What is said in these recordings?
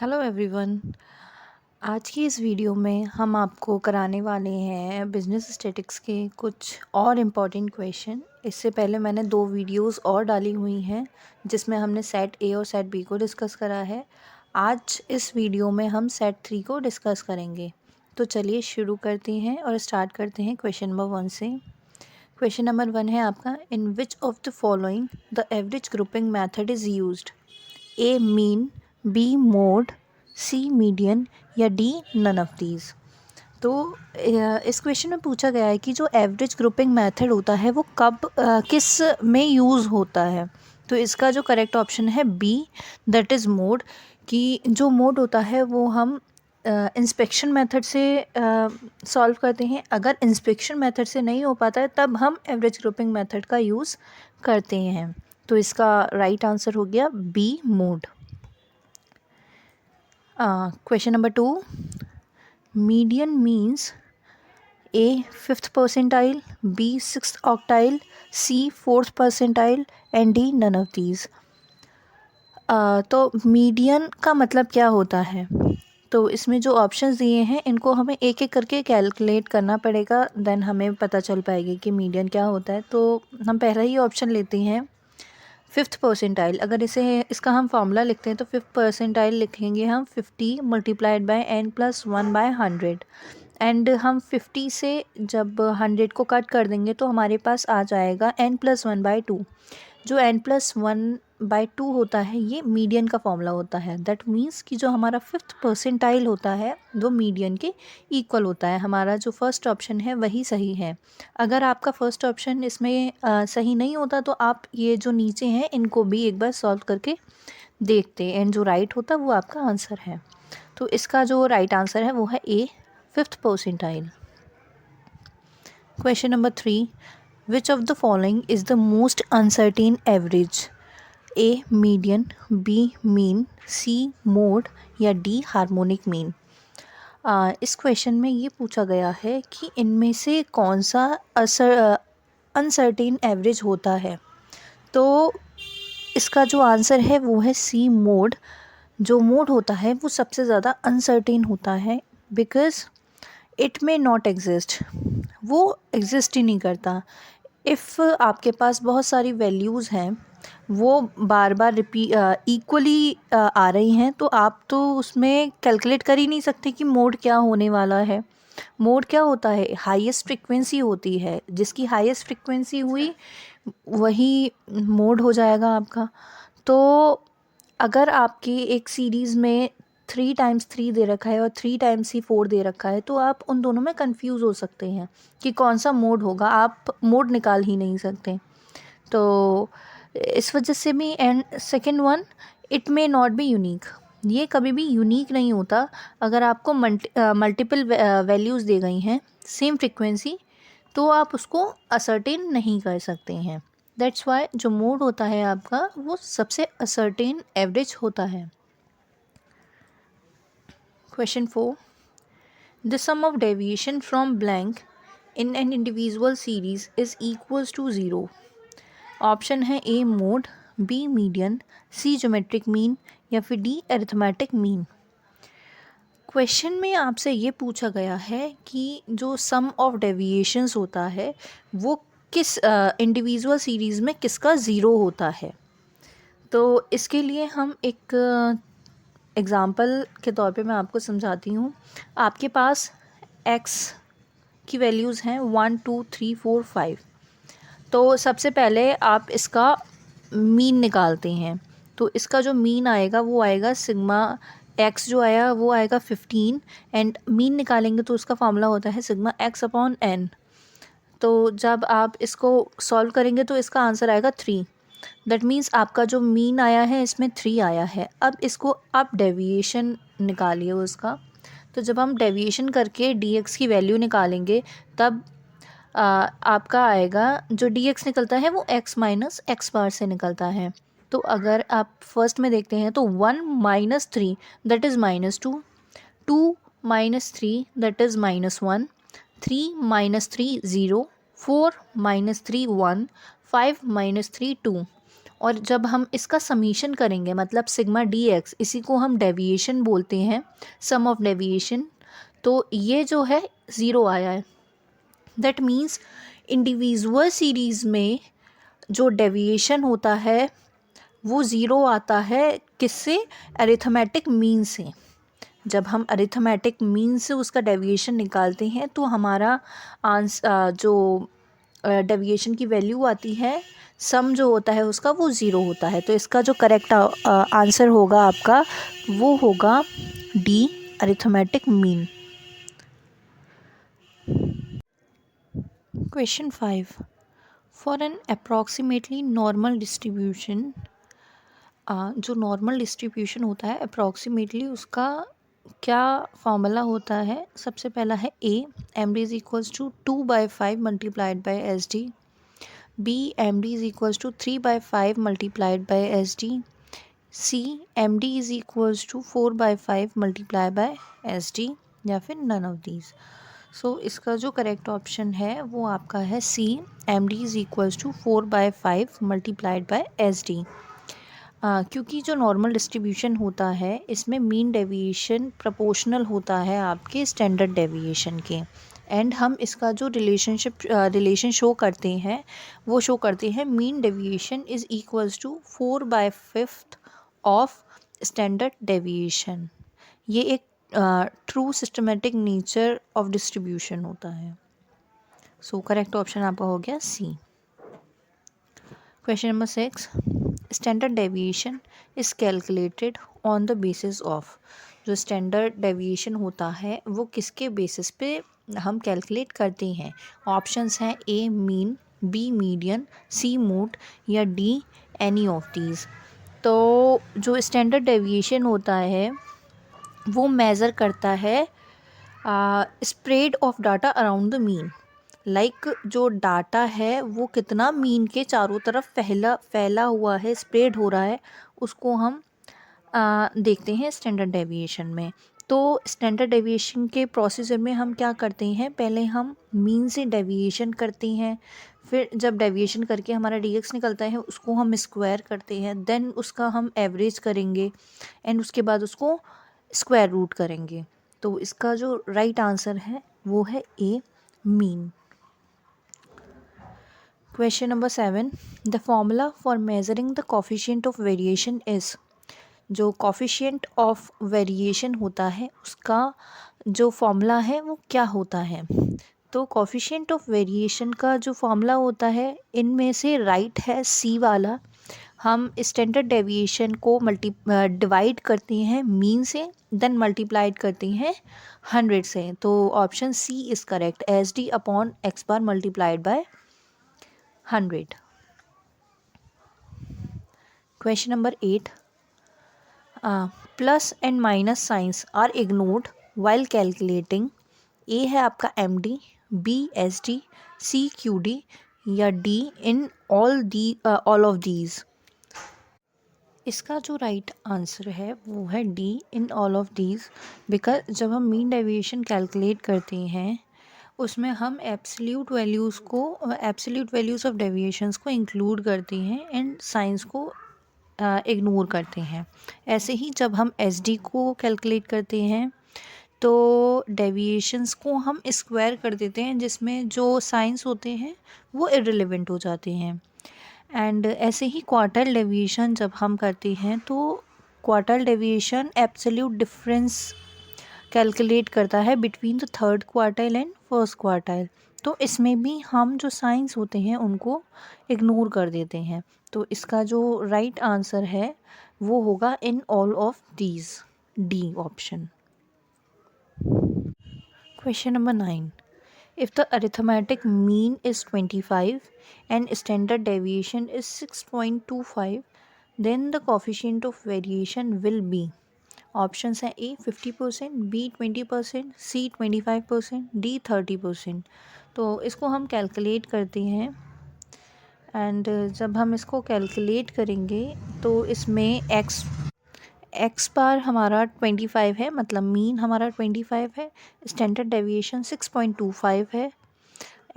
Hello everyone. आज की इस वीडियो में हम आपको कराने वाले हैं बिजनेस स्टैटिक्स के कुछ और इम्पॉर्टेंट क्वेश्चन। इससे पहले मैंने 2 वीडियोस और डाली हुई हैं जिसमें हमने सेट ए और सेट बी को डिस्कस करा है। आज इस वीडियो में हम सेट 3 को डिस्कस करेंगे। तो चलिए शुरू करते हैं और स्टार्ट करते हैं क्वेश्चन नंबर 1 से। क्वेश्चन नंबर 1 है आपका, in which of the following the average grouping method is used? A mean, B mode, C median या डी नन ऑफ दीज। तो इस क्वेश्चन में पूछा गया है कि जो एवरेज ग्रुपिंग मेथड होता है वो कब किस में यूज़ होता है। तो इसका जो करेक्ट ऑप्शन है बी, दैट इज़ मोड। कि जो मोड होता है वो हम इंस्पेक्शन मेथड से सॉल्व करते हैं। अगर इंस्पेक्शन मेथड से नहीं हो पाता है तब हम एवरेज ग्रुपिंग मेथड का यूज़ करते हैं। तो इसका राइट आंसर हो गया b mode. Question number 2, median means a 5th percentile, b 6th octile, c 4th percentile and d none of these. तो मीडियन का मतलब क्या होता है? तो इसमें जो ऑप्शंस दिए हैं इनको हमें एक एक करके कैलकुलेट करना पड़ेगा, देन हमें पता चल पाएगी कि मीडियन क्या होता है। तो हम पहला ही ऑप्शन लेते हैं, 5th परसेंटाइल। अगर इसका हम फार्मूला लिखते हैं तो 5th परसेंटाइल लिखेंगे हम 50 मल्टीप्लाइड बाय n+1/100। एंड हम 50 से जब 100 को कट कर देंगे तो हमारे पास आ जाएगा n+1/2। जो n+1/2 होता है ये मीडियन का फॉर्मूला होता है। दैट मीन्स कि जो हमारा 5th परसेंटाइल होता है वो मीडियन के इक्वल होता है। हमारा जो फर्स्ट ऑप्शन है वही सही है। अगर आपका फर्स्ट ऑप्शन इसमें सही नहीं होता तो आप ये जो नीचे हैं इनको भी एक बार सॉल्व करके देखते हैं, एंड जो राइट होता है वो आपका आंसर है। तो इसका जो राइट आंसर है वो है a, 5th percentile. Question number 3, which of the following is the most uncertain average? A median, b mean, c mode या डी हार्मोनिक मीन। इस क्वेश्चन में ये पूछा गया है कि इनमें से कौन सा अनसर्टेन एवरेज होता है। तो इसका जो आंसर है वो है सी मोड। जो मोड होता है वो सबसे ज़्यादा अनसर्टेन होता है, because it may not exist. वो एग्जिस्ट ही नहीं करता। इफ़ आपके पास बहुत सारी वैल्यूज़ हैं, वो बार बार इक्वली आ रही हैं, तो आप तो उसमें कैलकुलेट कर ही नहीं सकते कि मोड क्या होने वाला है। मोड क्या होता है? हाईएस्ट फ्रिक्वेंसी होती है। जिसकी हाईएस्ट फ्रिक्वेंसी हुई वही मोड हो जाएगा आपका। तो अगर आपकी एक सीरीज़ में 3 × 3 दे रखा है और 3 × 4 दे रखा है तो आप उन दोनों में कंफ्यूज हो सकते हैं कि कौन सा मोड होगा। आप मोड निकाल ही नहीं सकते। तो इस वजह से भी, and second one, it may not be unique. ये कभी भी यूनिक नहीं होता। अगर आपको मल्टीपल वैल्यूज़ दे गई हैं सेम फ्रिक्वेंसी तो आप उसको असर्टेन नहीं कर सकते हैं। दैट्स वाई जो मोड होता है आपका वो सबसे असर्टेन एवरेज होता है। Question 4, the sum of deviation from blank in an individual series is equals to 0। Option है a mode, b median, c geometric mean या फिर डी अरिथमेटिक मीन। क्वेश्चन में आपसे ये पूछा गया है कि जो सम ऑफ डेविएशंस होता है वो किस इंडिविजुअल सीरीज़ में किसका ज़ीरो होता है। तो इसके लिए हम एक एग्ज़ाम्पल के तौर पे मैं आपको समझाती हूँ। आपके पास x की वैल्यूज़ हैं 1 2 3 4 5। तो सबसे पहले आप इसका मीन निकालते हैं। तो इसका जो मीन आएगा वो आएगा सिग्मा x, जो आया वो आएगा 15, एंड मीन निकालेंगे तो उसका फार्मूला होता है सिग्मा x/n। तो जब आप इसको सॉल्व करेंगे तो इसका आंसर आएगा 3। दैट मीन्स आपका जो मीन आया है इसमें 3 आया है। अब इसको आप डेविएशन निकालिए उसका। तो जब हम डेविएशन करके dx की वैल्यू निकालेंगे तब आपका आएगा, जो dx निकलता है वो x माइनस एक्स बार से निकलता है। तो अगर आप फर्स्ट में देखते हैं तो 1 - 3 दैट इज़ -2, 2 - 3 दैट इज़ -1, 3 - 3 0, 4 - 3 1, 5 - 3 2। और जब हम इसका समीशन करेंगे मतलब सिग्मा डी एक्स, इसी को हम डेविएशन बोलते हैं, सम ऑफ डेविएशन, तो ये जो है ज़ीरो आया है। दैट मीन्स इंडिविजुअल सीरीज़ में जो डेविएशन होता है वो ज़ीरो आता है, किससे? अरिथमेटिक मीन से। जब हम अरिथमेटिक मीन से उसका डेविएशन निकालते हैं तो हमारा जो डेविएशन की वैल्यू आती है, सम जो होता है उसका, वो ज़ीरो होता है। तो इसका जो करेक्ट आंसर होगा आपका वो होगा d, arithmetic mean. Question 5, for an approximately normal distribution, जो नॉर्मल डिस्ट्रीब्यूशन होता है अप्रॉक्सीमेटली उसका क्या फॉर्मूला होता है? सबसे पहला है A, M D is equals to 2/5 multiplied by S D, B, M D is equals to 3/5 multiplied by S D, C, M D is equals to 4/5 multiply by S D, या फिर none of these. So इसका जो correct option है वो आपका है C, M D is equals to 4/5 multiplied by S D. क्योंकि जो नॉर्मल डिस्ट्रीब्यूशन होता है इसमें मीन डेविएशन प्रोपोर्शनल होता है आपके स्टैंडर्ड डेविएशन के, एंड हम इसका जो रिलेशन शो करते हैं वो शो करते हैं mean deviation is equals to 4/5 of standard deviation. ये एक true systematic nature of distribution होता है। सो करेक्ट ऑप्शन आपका हो गया C. Question number 6, standard deviation is calculated on the basis of. जो स्टैंडर्ड डेविएशन होता है वो किसके बेसिस पे हम कैलकुलेट करते हैं? ऑप्शंस हैं A mean, B median, C mode, या डी एनी ऑफ दीज। तो जो स्टैंडर्ड डेविएशन होता है वो मेज़र करता है spread of data around the mean. Like जो डाटा है वो कितना मीन के चारों तरफ फैला हुआ है, स्प्रेड हो रहा है, उसको हम देखते हैं स्टैंडर्ड डेविएशन में। तो स्टैंडर्ड डेविएशन के प्रोसीजर में हम क्या करते हैं, पहले हम मीन से डेविएशन करते हैं, फिर जब डेविएशन करके हमारा dx निकलता है उसको हम स्क्वायर करते हैं, देन उसका हम एवरेज करेंगे एंड उसके बाद उसको स्क्वायर रूट करेंगे। तो इसका जो राइट आंसर है वो है ए, mean. Question number 7, the formula for measuring the coefficient of variation is. जो कोफिशिएंट ऑफ वेरिएशन होता है उसका जो फॉर्मूला है वो क्या होता है? तो कोफिशिएंट ऑफ वेरिएशन का जो फॉर्मूला होता है इनमें से राइट है सी वाला। हम स्टैंडर्ड डेविएशन को डिवाइड करते हैं मीन से, देन मल्टीप्लाइड करते हैं 100 से। तो option C is correct, S D upon X bar multiplied by 100। Question number 8, plus and minus signs are ignored while calculating. A है आपका M D, B S D, C Q D, या D in all of these. इसका जो right answer है वो है D, in all of these. Because जब हम मीन डेविएशन कैलकुलेट करते हैं उसमें हम एब्सोल्यूट वैल्यूज़ ऑफ डेविएशंस को इंक्लूड करते हैं एंड साइंस को इग्नोर करते हैं। ऐसे ही जब हम एस डी को कैलकुलेट करते हैं तो डेविएशंस को हम स्क्वायर कर देते हैं, जिसमें जो साइंस होते हैं वो इररिलेवेंट हो जाते हैं। एंड ऐसे ही क्वार्टाइल डेविएशन जब हम करते हैं तो quartile deviation absolute difference calculate करता है between the third quartile and first quartile. तो इसमें भी हम जो साइंस होते हैं उनको इग्नोर कर देते हैं। तो इसका जो राइट आंसर है वो होगा इन all of these, D option. Question number 9, if the arithmetic mean is 25 and standard deviation is 6.25, then the coefficient of variation will be। Options हैं ए 50%, बी 20%, सी 25%, डी 30%। तो इसको हम कैलकुलेट करते हैं एंड जब हम इसको कैलकुलेट करेंगे तो इसमें एक्स बार हमारा 25 है, मतलब मीन हमारा 25 है, स्टैंडर्ड डेविएशन 6.25 है,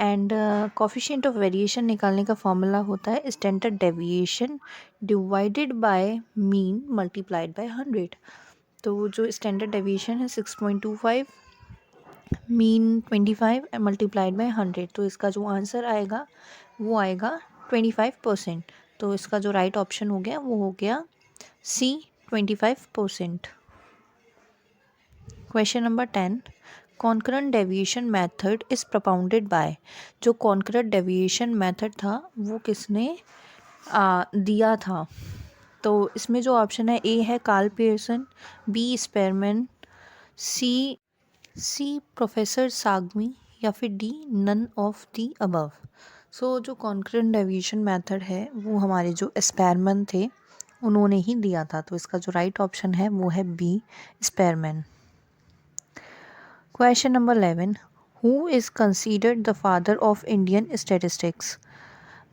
एंड कोफिशिएंट ऑफ वेरिएशन निकालने का फॉर्मूला होता है standard deviation divided by mean multiplied by 100। तो जो स्टैंडर्ड डेविएशन है 6.25, मीन 25 मल्टीप्लाइड बाय 100, तो इसका जो आंसर आएगा वो आएगा 25%। तो इसका जो राइट ऑप्शन हो गया वो हो गया C 25%। Question number 10, concurrent deviation method is propounded by. जो कॉन्करेंट डेविएशन मेथड था वो किसने दिया था? तो इसमें जो ऑप्शन है ए है Karl Pearson, B Spearman, C professor सागमी, या फिर D none of the above. So जो कॉन्करेंट डेविएशन मेथड है वो हमारे जो स्पेरमैन थे उन्होंने ही दिया था। तो इसका जो राइट ऑप्शन है वो है B Spearman. Question number 11, who is considered the father of Indian statistics?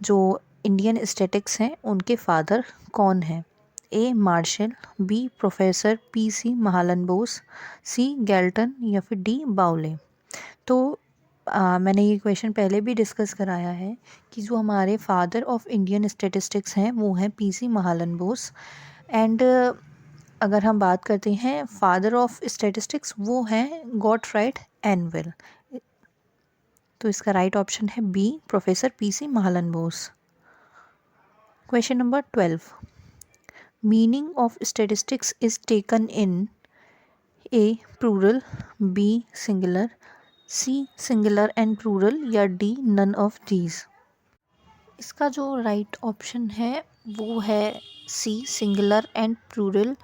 जो इंडियन स्टैटिक्स हैं उनके फादर कौन हैं? A Marshall, B professor PC Mahalanobis, C Galton, या फिर डी बाउले। तो मैंने ये क्वेश्चन पहले भी डिस्कस कराया है कि जो हमारे फादर ऑफ इंडियन स्टैटिस्टिक्स हैं वो हैं पीसी महालनोबिस। एंड अगर हम बात करते हैं फादर ऑफ स्टैटिस्टिक्स वो हैं गॉटफ्राइड एनविल। तो इसका राइट ऑप्शन है b professor PC Mahalanobis. Question number 12, meaning of statistics is taken in a plural, b singular, c singular and plural, या डी नन ऑफ दीज। इसका जो राइट ऑप्शन है वो है c singular and plural,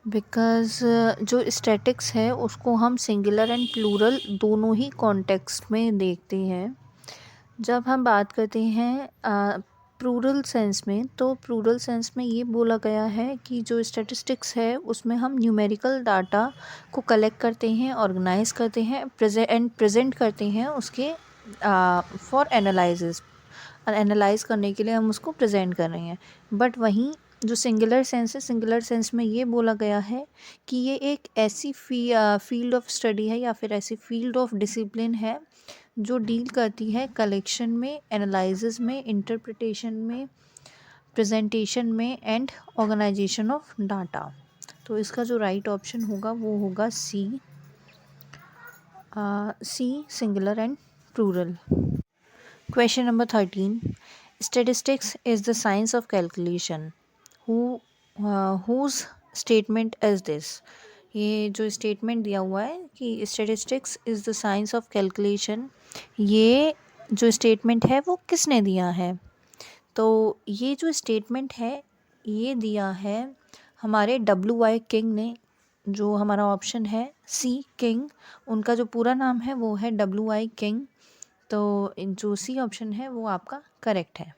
because जो statics है उसको हम सिंगुलर एंड प्लूरल दोनों ही कॉन्टेक्स्ट में देखते हैं। जब हम बात करते हैं प्लूरल सेंस में, तो प्लूरल सेंस में ये बोला गया है कि जो स्टैटिस्टिक्स है उसमें हम न्यूमेरिकल डाटा को कलेक्ट करते हैं, ऑर्गेनाइज करते हैं, प्रेजेंट करते हैं उसके फॉर एनालाइज करने के लिए हम उसको प्रेजेंट कर रहे हैं। बट वहीं जो सिंगुलर सेंस है, सिंगुलर सेंस में ये बोला गया है कि ये एक ऐसी फील्ड ऑफ स्टडी है या फिर ऐसी फील्ड ऑफ डिसिप्लिन है जो डील करती है कलेक्शन में, एनालिसिस में, इंटरप्रिटेशन में, प्रेजेंटेशन में एंड ऑर्गेनाइजेशन ऑफ डाटा। तो इसका जो राइट ऑप्शन होगा वो होगा C singular and plural. Question number 13, statistics is the science of calculation, whose statement is this? ये जो स्टेटमेंट दिया हुआ है कि statistics is the science of calculation, ये जो स्टेटमेंट है वो किसने दिया है? तो ये जो स्टेटमेंट है ये दिया है हमारे WI किंग ने। जो हमारा ऑप्शन है सी किंग, उनका जो पूरा नाम है वो है WI किंग। तो जो सी ऑप्शन है वो आपका करेक्ट है।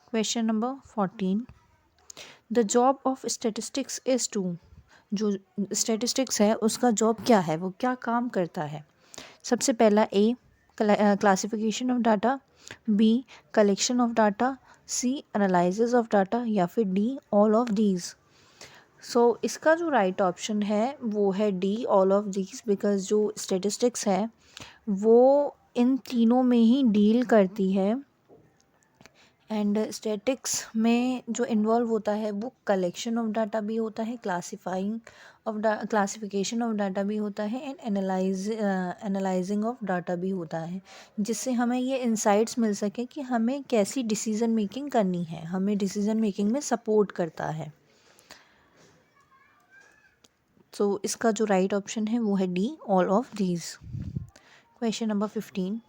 Question number 14, the job of statistics is to. जो स्टैटिस्टिक्स है उसका जॉब क्या है, वो क्या काम करता है? सबसे पहला A classification of data, B collection of data, C analysis of data, या फिर D all of these. So इसका जो राइट ऑप्शन है वो है D all of these, because जो स्टैटिस्टिक्स है वो इन तीनों में ही डील करती है। एंड स्टैटिक्स में जो इन्वॉल्व होता है वो कलेक्शन ऑफ डाटा भी होता है, क्लासिफिकेशन ऑफ डाटा भी होता है, एंड एनालाइजिंग ऑफ डाटा भी होता है, जिससे हमें ये इंसाइट्स मिल सके कि हमें कैसी डिसीजन मेकिंग करनी है, हमें डिसीजन मेकिंग में सपोर्ट करता है। तो इसका जो राइट ऑप्शन है वो है D all of these. Question number 15,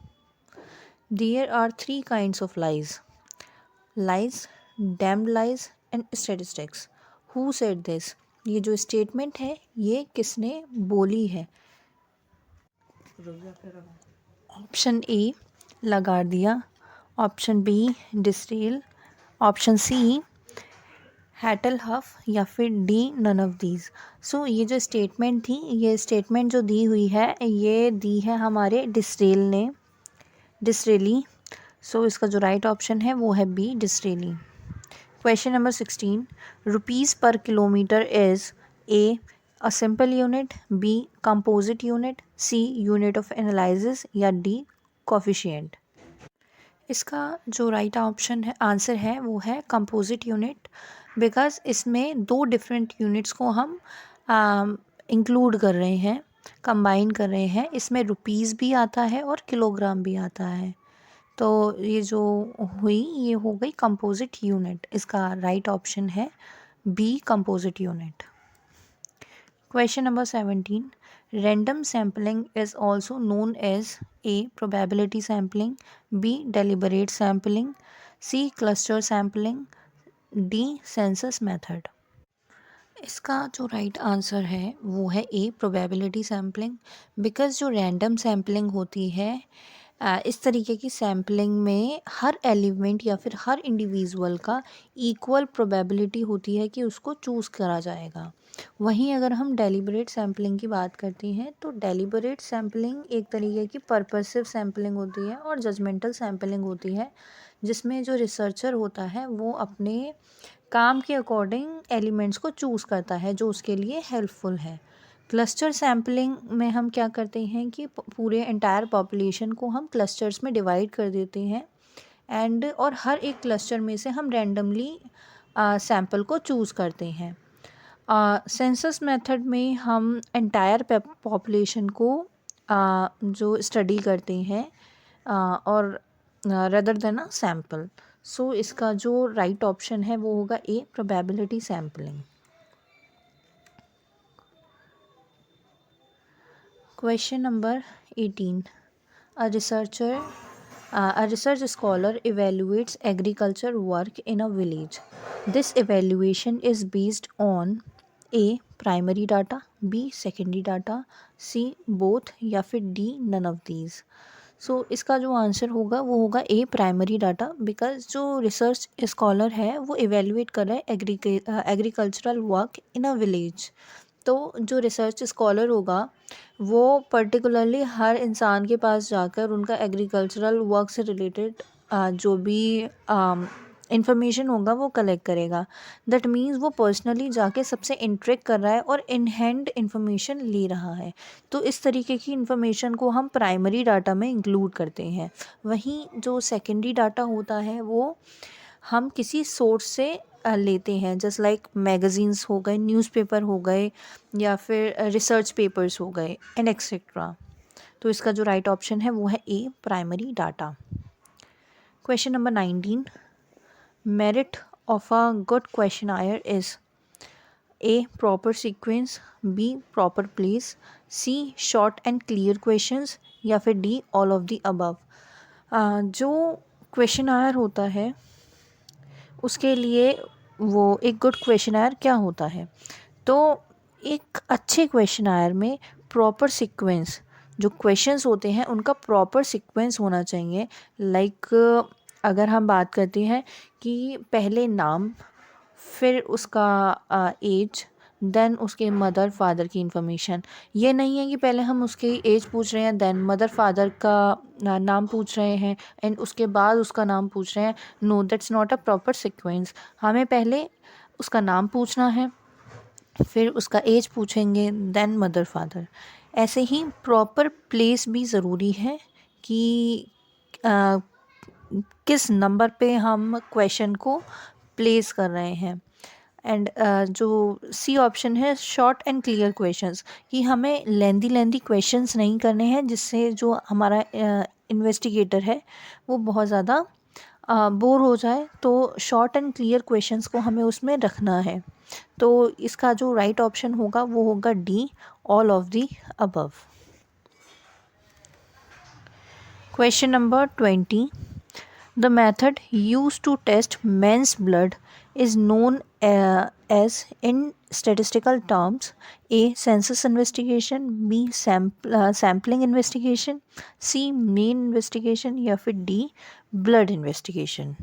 there are 3 kinds of lies, lies, damned lies and statistics. Who said this? ये जो स्टेटमेंट है ये किसने बोली है? Option A LaGuardia, option B Disraeli, option C हैटल हफ, या फिर D none of these. So ये जो स्टेटमेंट थी, ये स्टेटमेंट जो दी हुई है ये दी है हमारे डिस्रेली। सो इसका जो राइट ऑप्शन है वो है b Disraeli. Question number 16, rupees per kilometre is a a simple unit, b composite unit, c unit of analysis या डी कोफिशिएंट। इसका जो राइट ऑप्शन है, आंसर है, वो है कंपोजिट यूनिट, बिकॉज़ इसमें दो डिफरेंट यूनिट्स को हम इंक्लूड कर रहे हैं, कंबाइन कर रहे हैं। इसमें रुपीज़ भी आता है और किलोग्राम भी आता है। तो ये जो हुई, ये हो गई कंपोजिट यूनिट। इसका राइट ऑप्शन है b composite unit. Question number 17. Random sampling is also known as A. Probability sampling, B. Deliberate sampling, C. Cluster sampling, D. Census method. इसका जो राइट आंसर है वो है ए प्रोबेबिलिटी सैम्पलिंग, बिकॉज़ जो random sampling होती है, इस तरीके की सैम्पलिंग में हर एलिमेंट या फिर हर इंडिविजुअल का इक्वल प्रोबेबिलिटी होती है कि उसको चूज़ करा जाएगा। वहीं अगर हम डेलिबरेट सैम्पलिंग की बात करते हैं तो डेलिबरेट सैम्पलिंग एक तरीके की पर्पसिव सैम्पलिंग होती है और जजमेंटल सैम्पलिंग होती है, जिसमें जो रिसर्चर होता है वो अपने काम के अकॉर्डिंग एलिमेंट्स को चूज़ करता है जो उसके लिए हेल्पफुल है। क्लस्टर सैम्पलिंग में हम क्या करते हैं कि पूरे एंटायर पॉपुलेशन को हम क्लस्टर्स में डिवाइड कर देते हैं और हर एक क्लस्टर में से हम रैंडमली सैंपल को चूज़ करते हैं। सेंसस मेथड में हम एंटायर पॉपुलेशन को जो स्टडी करते हैं और rather than a sample. So इसका जो राइट ऑप्शन है वो होगा A probability sampling. Question number 18. A research scholar evaluates agriculture work in a village. This evaluation is based on A. Primary data, B. Secondary data, C. Both या फिर D. None of these. सो इसका जो answer होगा वो होगा ए primary data, because जो research scholar है वो इवेलुएट कर रहा है agricultural work in a village. तो जो रिसर्च स्कॉलर होगा वो पर्टिकुलरली हर इंसान के पास जाकर उनका एग्रीकल्चरल वर्क से रिलेटेड जो भी इंफॉर्मेशन होगा वो कलेक्ट करेगा। दैट मीन्स वो पर्सनली जाके सबसे इंटरेक्ट कर रहा है और इन हैंड इंफॉर्मेशन ले रहा है। तो इस तरीके की इंफॉर्मेशन को हम प्राइमरी डाटा में इंक्लूड करते हैं। वहीं जो सेकेंडरी डाटा होता है वो हम किसी सोर्स से लेते हैं, जस्ट लाइक मैगज़ीन्स हो गए, न्यूज़पेपर हो गए या फिर रिसर्च पेपर्स हो गए एंड एक्सेट्रा। तो इसका जो राइट ऑप्शन है वो है A primary data. Question number 19. Merit of a good questionnaire is A. Proper sequence, B. Proper place, C. Short and clear questions या फिर D. All of the above. जो questionnaire होता है उसके लिए वो एक गुड क्वेश्चनायर क्या होता है, तो एक अच्छे क्वेश्चनायर में प्रॉपर सीक्वेंस, जो क्वेश्चंस होते हैं उनका प्रॉपर सीक्वेंस होना चाहिए। लाइक अगर हम बात करते हैं कि पहले नाम, फिर उसका एज, देन उसके मदर फादर की इंफॉर्मेशन। ये नहीं है कि पहले हम उसकी एज पूछ रहे हैं देन मदर फादर का नाम पूछ रहे हैं एंड उसके बाद उसका नाम पूछ रहे हैं। No, that's not a proper sequence. हमें पहले उसका नाम पूछना है, फिर उसका एज पूछेंगे, देन मदर फादर। ऐसे ही प्रॉपर प्लेस भी ज़रूरी है कि किस नंबर पे हम क्वेश्चन को प्लेस कर रहे हैं। एंड जो सी ऑप्शन है शॉर्ट एंड क्लियर क्वेश्चंस, कि हमें लेंदी क्वेश्चंस नहीं करने हैं जिससे जो हमारा इन्वेस्टिगेटर है वो बहुत ज़्यादा बोर हो जाए। तो शॉर्ट एंड क्लियर क्वेश्चंस को हमें उसमें रखना है। तो इसका जो राइट ऑप्शन होगा वो होगा D all of the above. Question number 20. The method used to test men's blood is known as in statistical terms A. Census investigation, B. Sampling investigation, C. Mean investigation या फिर D. Blood investigation.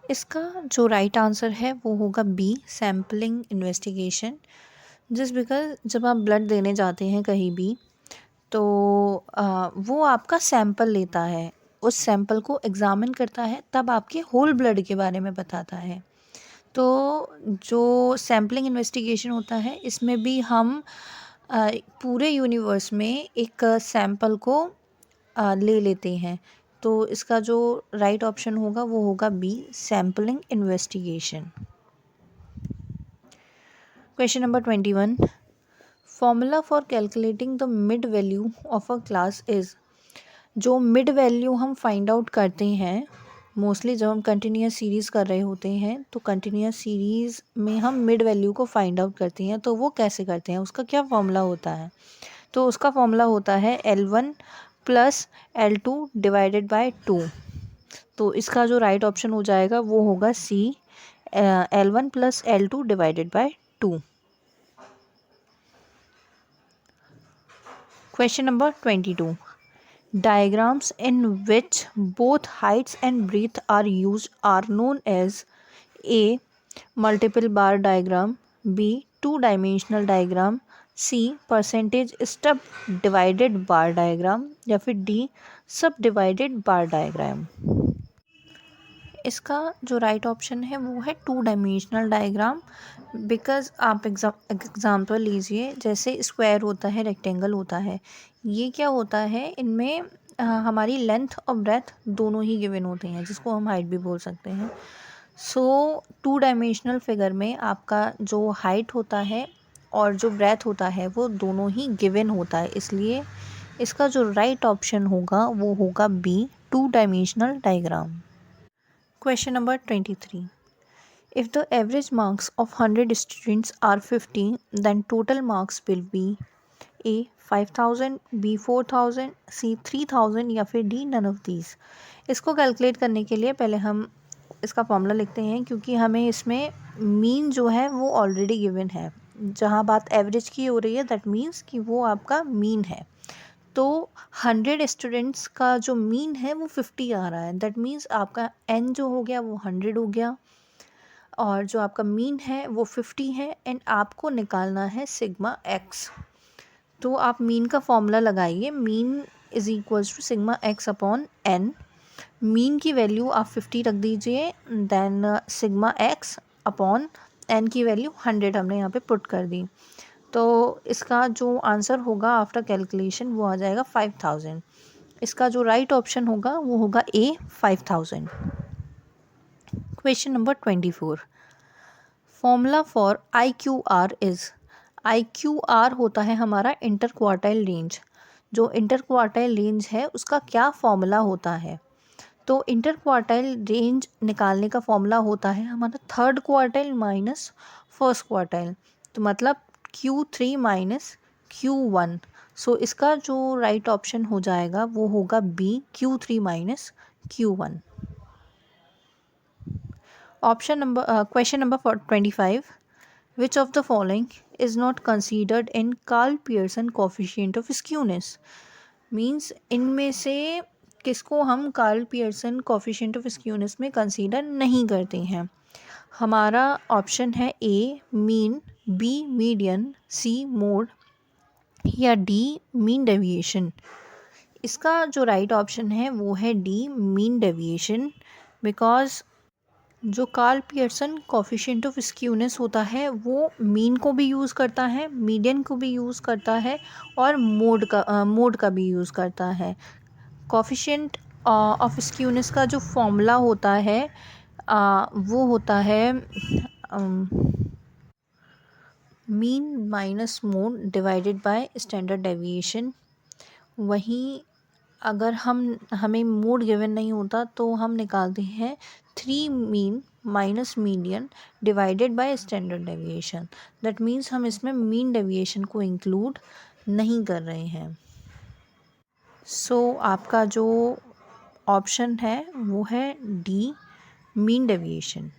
इसका जो right answer है वो होगा b sampling investigation. Just because जब आप blood देने जाते हैं कहीं भी तो वो आपका सैंपल लेता है, उस सैंपल को एग्ज़ामिन करता है, तब आपके होल ब्लड के बारे में बताता है। तो जो सैम्पलिंग इन्वेस्टिगेशन होता है इसमें भी हम पूरे यूनिवर्स में एक सैंपल को ले लेते हैं। तो इसका जो राइट ऑप्शन होगा वो होगा b, sampling investigation. Question number 21, formula for calculating the mid value of a class is. जो मिड वैल्यू हम फाइंड आउट करते हैं मोस्टली जब हम कंटिन्यूस सीरीज़ कर रहे होते हैं, तो कंटिन्यूस सीरीज़ में हम मिड वैल्यू को फाइंड आउट करते हैं। तो वो कैसे करते हैं, उसका क्या फॉर्मूला होता है? तो उसका फॉर्मूला होता है L1 plus L2 divided by 2। तो इसका जो राइट ऑप्शन हो जाएगा वो होगा सी, L1 plus L2 divided by 2। Question number 22, diagrams in which both heights and breadth are used are known as A, multiple bar diagram, B, two-dimensional diagram, C, percentage step divided bar diagram या फिर D, subdivided bar diagram। इसका जो right option है वो है to dimensional diagram. Because आप example लीजिए, जैसे स्क्वायर होता है, रेक्टेंगल होता है, ये क्या होता है, इनमें हमारी लेंथ और ब्रेथ दोनों ही गिवन होते हैं, जिसको हम हाइट भी बोल सकते हैं। सो टू डायमेंशनल फिगर में आपका जो हाइट होता है और जो ब्रेथ होता है वो दोनों ही गिवन होता है, इसलिए इसका जो राइट ऑप्शन होगा वो होगा b, two dimensional diagram. Question number 23. If the average marks of 100 students are 50, then total marks will be A 5000, B 4000, C 3000 या फिर D none of these। इसको कैलकुलेट करने के लिए पहले हम इसका फॉर्मूला लिखते हैं, क्योंकि हमें इसमें मीन जो है वो ऑलरेडी गिवन है। जहाँ बात एवरेज की हो रही है दैट मीन्स कि वो आपका मीन है। तो 100 स्टूडेंट्स का जो मीन है वो 50 आ रहा है, दैट मीन्स आपका एन जो हो गया वो 100 हो गया और जो आपका मीन है वो 50 है एंड आपको निकालना है सिग्मा एक्स। तो आप मीन का फॉर्मूला लगाइए, mean is equals to sigma x upon n. Mean की वैल्यू आप 50 रख दीजिए, then sigma x upon n की वैल्यू 100 हमने यहाँ पे पुट कर दी। तो इसका जो आंसर होगा आफ्टर कैलकुलेशन वो आ जाएगा 5000। इसका जो राइट ऑप्शन होगा वो होगा ए, 5000। Question number 24, formula for IQR is. IQR होता है हमारा इंटर क्वार्टाइल रेंज। जो इंटर क्वार्टाइल रेंज है उसका क्या फॉर्मूला होता है? तो इंटर क्वार्टाइल रेंज निकालने का फॉर्मूला होता है हमारा third quartile minus first quartile, तो मतलब Q3 माइनस Q1। सो इसका जो राइट ऑप्शन हो जाएगा वो होगा b, Q3 minus Q1। Option number question number 25, which of the following is not considered in Karl Pearson coefficient of skewness. Means इनमें से किसको हम Karl Pearson coefficient of skewness में कंसीडर नहीं करते हैं? हमारा ऑप्शन है ए, मीन, बी, मीडियन, सी, मोड या डी, मीन डेविएशन। इसका जो राइट ऑप्शन है वो है डी, मीन डेविएशन। बिकॉज जो Karl Pearson coefficient of skewness होता है वो मीन को भी यूज़ करता है, मीडियन को भी यूज़ करता है और मोड का भी यूज़ करता है। कोफिशिएंट ऑफ स्क्यूनेस का जो फॉर्मूला होता है वो होता है mean minus mode divided by standard deviation. वहीं अगर हमें मोड गिवन नहीं होता तो हम निकालते हैं 3 mean minus median divided by standard deviation. That means हम इसमें मीन डेविएशन को इंक्लूड नहीं कर रहे हैं। सो आपका जो ऑप्शन है वो है डी, मीन डेविएशन।